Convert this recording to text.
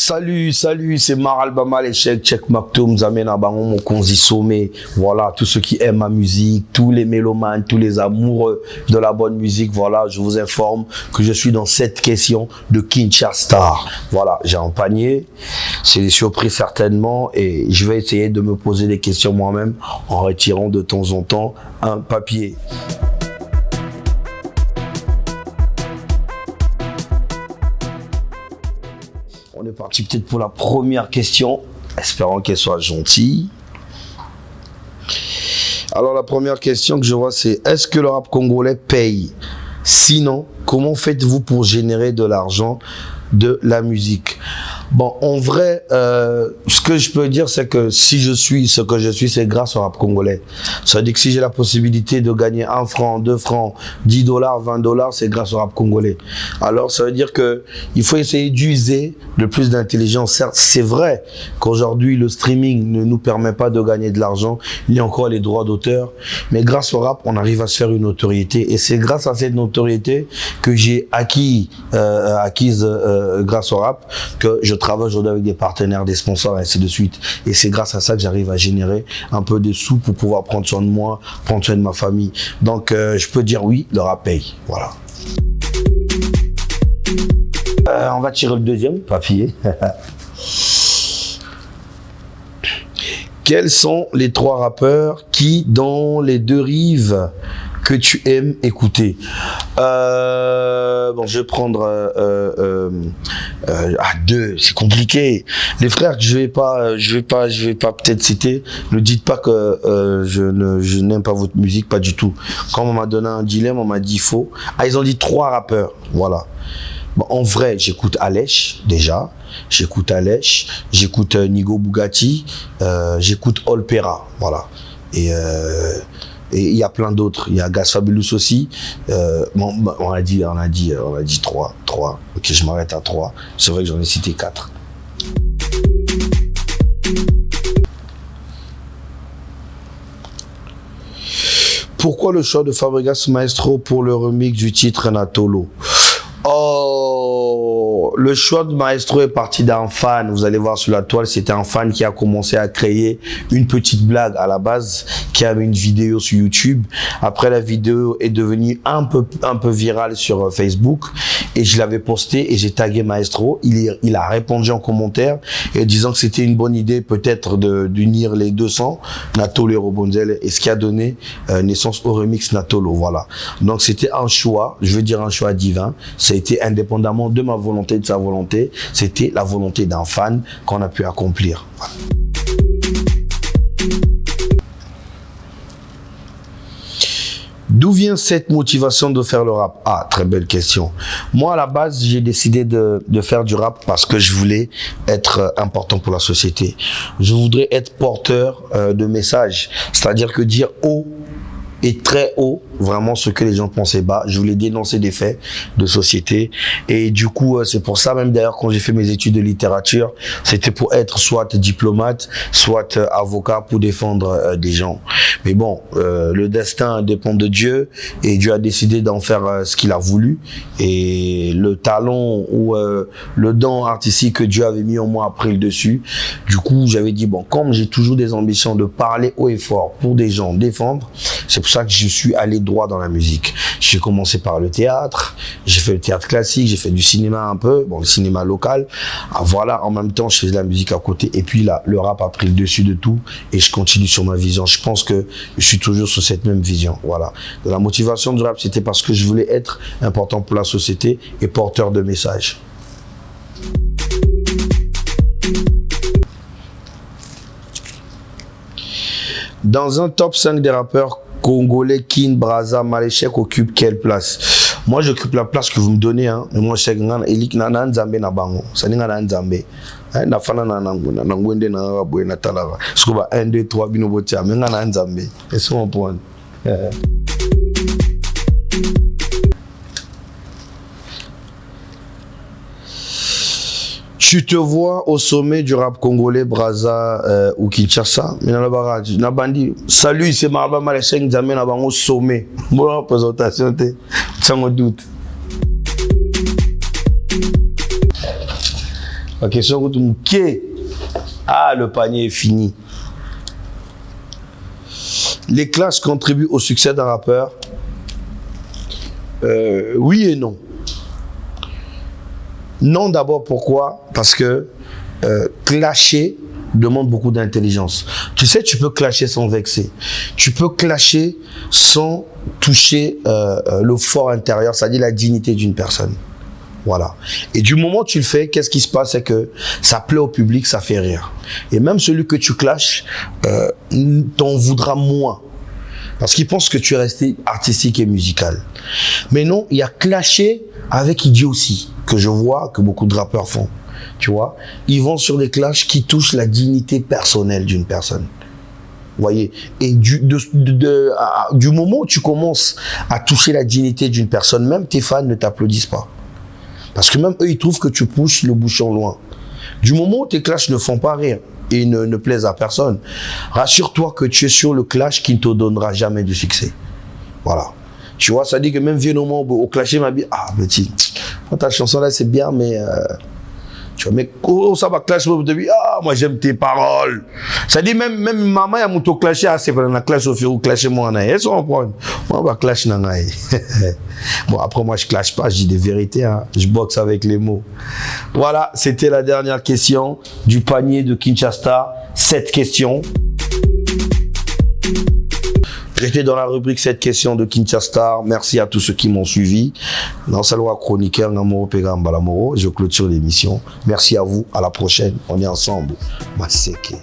Salut, c'est Maral Bama, l'échec, Check Maktoum, Zamena Bangon, mon Konzi Sommet. Voilà, tous ceux qui aiment ma musique, tous les mélomanes, tous les amoureux de la bonne musique. Voilà, je vous informe que je suis dans cette question de Kinshasa. Voilà, j'ai un panier, c'est des surprises certainement, et je vais essayer de me poser des questions moi-même en retirant de temps en temps un papier. On est parti peut-être pour la première question, espérant qu'elle soit gentille. Alors la première question que je vois, c'est est-ce que le rap congolais paye? Sinon, comment faites-vous pour générer de l'argent de la musique? Bon, en vrai, ce que je peux dire, c'est que si je suis ce que je suis, c'est grâce au rap congolais. Ça veut dire que si j'ai la possibilité de gagner 1 franc, 2 francs, 10 dollars, 20 dollars, c'est grâce au rap congolais. Alors, ça veut dire que il faut essayer d'user le plus d'intelligence. Certes, c'est vrai qu'aujourd'hui, le streaming ne nous permet pas de gagner de l'argent. Il y a encore les droits d'auteur. Mais grâce au rap, on arrive à se faire une notoriété. Et c'est grâce à cette notoriété que j'ai acquise grâce au rap, que je travaille aujourd'hui avec des partenaires, des sponsors, et ainsi de suite. Et c'est grâce à ça que j'arrive à générer un peu de sous pour pouvoir prendre soin de moi, prendre soin de ma famille. Donc, je peux dire oui, le rap paye. Voilà. On va tirer le deuxième papier. Quels sont les 3 rappeurs qui, dans les 2 rives, que tu aimes écouter? Bon, je vais prendre 2, c'est compliqué. Les frères que je vais pas peut-être citer, ne dites pas que je n'aime pas votre musique, pas du tout. Quand on m'a donné un dilemme, on m'a dit faux. Ah, ils ont dit 3 rappeurs, voilà. Bon, en vrai, j'écoute Alech déjà, j'écoute Nigo Bugatti, j'écoute Olpera, voilà. Et il y a plein d'autres. Il y a Gas Fabulous aussi. Bon, on a dit 3. Ok, je m'arrête à 3. C'est vrai que j'en ai cité 4. Pourquoi le choix de Fabregas Maestro pour le remix du titre Natolo? Oh, le choix de Maestro est parti d'un fan. Vous allez voir sur la toile, c'était un fan qui a commencé à créer une petite blague à la base, qui avait une vidéo sur YouTube. Après, la vidéo est devenue un peu virale sur Facebook et je l'avais posté et j'ai tagué Maestro. Il a répondu en commentaire et disant que c'était une bonne idée peut-être d'unir les 200, Natolo et Robonzel, et ce qui a donné naissance au remix Natolo. Voilà. Donc c'était un choix, je veux dire un choix divin. Ça a été indépendamment de ma volonté, de sa volonté. C'était la volonté d'un fan qu'on a pu accomplir. Voilà. D'où vient cette motivation de faire le rap? Ah, très belle question. Moi, à la base, j'ai décidé de faire du rap parce que je voulais être important pour la société. Je voudrais être porteur de messages. C'est-à-dire que dire haut et très haut, vraiment ce que les gens pensaient bas. Je voulais dénoncer des faits de société. Et du coup, c'est pour ça même d'ailleurs quand j'ai fait mes études de littérature, c'était pour être soit diplomate, soit avocat pour défendre des gens. Mais bon, le destin dépend de Dieu et Dieu a décidé d'en faire ce qu'il a voulu. Et le talent ou le don artistique que Dieu avait mis en moi a pris le dessus. Du coup, j'avais dit, bon, comme j'ai toujours des ambitions de parler haut et fort pour des gens, défendre, c'est pour ça que je suis allé droit dans la musique. J'ai commencé par le théâtre, j'ai fait le théâtre classique, j'ai fait du cinéma un peu, bon, le cinéma local. Ah, voilà, en même temps, je faisais de la musique à côté. Et puis là, le rap a pris le dessus de tout et je continue sur ma vision. Je pense que je suis toujours sur cette même vision. Voilà. La motivation du rap, c'était parce que je voulais être important pour la société et porteur de messages. Dans un top 5 des rappeurs congolais, Kin, Braza, Maléchek occupe quelle place? Moi, j'occupe la place que vous me donnez, hein. Mais moi, je sais que Elik Nana Nzambe na bango. Ça n'est pas Nzambe. Na fana na nanguna na ngwende na ngabwe na talava. Sikuba 1 2 3 bino botia mais ngana Nzambe. Et c'est mon point. Tu te vois au sommet du rap congolais, Braza ou Kinshasa. Mais dans la barrage, na bandi. Salut, c'est Maraba Maléchek Nzambe na bango au sommet. Bonne présentation, sans doute. La question que ah, le panier est fini. Les clashs contribuent au succès d'un rappeur? Oui et non. Non, d'abord, pourquoi? Parce que clasher demande beaucoup d'intelligence. Tu sais, tu peux clasher sans vexer. Tu peux clasher sans toucher le fort intérieur, c'est-à-dire la dignité d'une personne. Voilà. Et du moment où tu le fais, qu'est-ce qui se passe? C'est que ça plaît au public, ça fait rire. Et même celui que tu clashes t'en voudra moins. Parce qu'il pense que tu es resté artistique et musical. Mais non, il y a clasher avec idiotie, que je vois que beaucoup de rappeurs font. Tu vois, ils vont sur des clashs qui touchent la dignité personnelle d'une personne. Vous voyez, et du moment où tu commences à toucher la dignité d'une personne, même tes fans ne t'applaudissent pas. Parce que même eux, ils trouvent que tu pousses le bouchon loin. Du moment où tes clashs ne font pas rire et ne plaisent à personne, rassure-toi que tu es sur le clash qui ne te donnera jamais du succès. Voilà. Tu vois, ça dit que même Vienomo au clash, il m'a dit, ah, petit, ta chanson là, c'est bien, mais... tu vois, mais ça va clash, ah, moi j'aime tes paroles. Ça dit même maman a mouto clasher, ah, c'est pas dans la clash au fur ou clasher moi, elles sont en problème. Moi, on va clash nangaï. Bon, après, moi, je clash pas, je dis des vérités, hein. Je boxe avec les mots. Voilà, c'était la dernière question du panier de Kinshasa. 7 questions. J'étais dans la rubrique 7 questions de Kinshasa. Merci à tous ceux qui m'ont suivi. Dans Salwa Chroniqueur, Namoro Pegamba Lamoro, je clôture l'émission. Merci à vous. À la prochaine. On est ensemble. Maseke.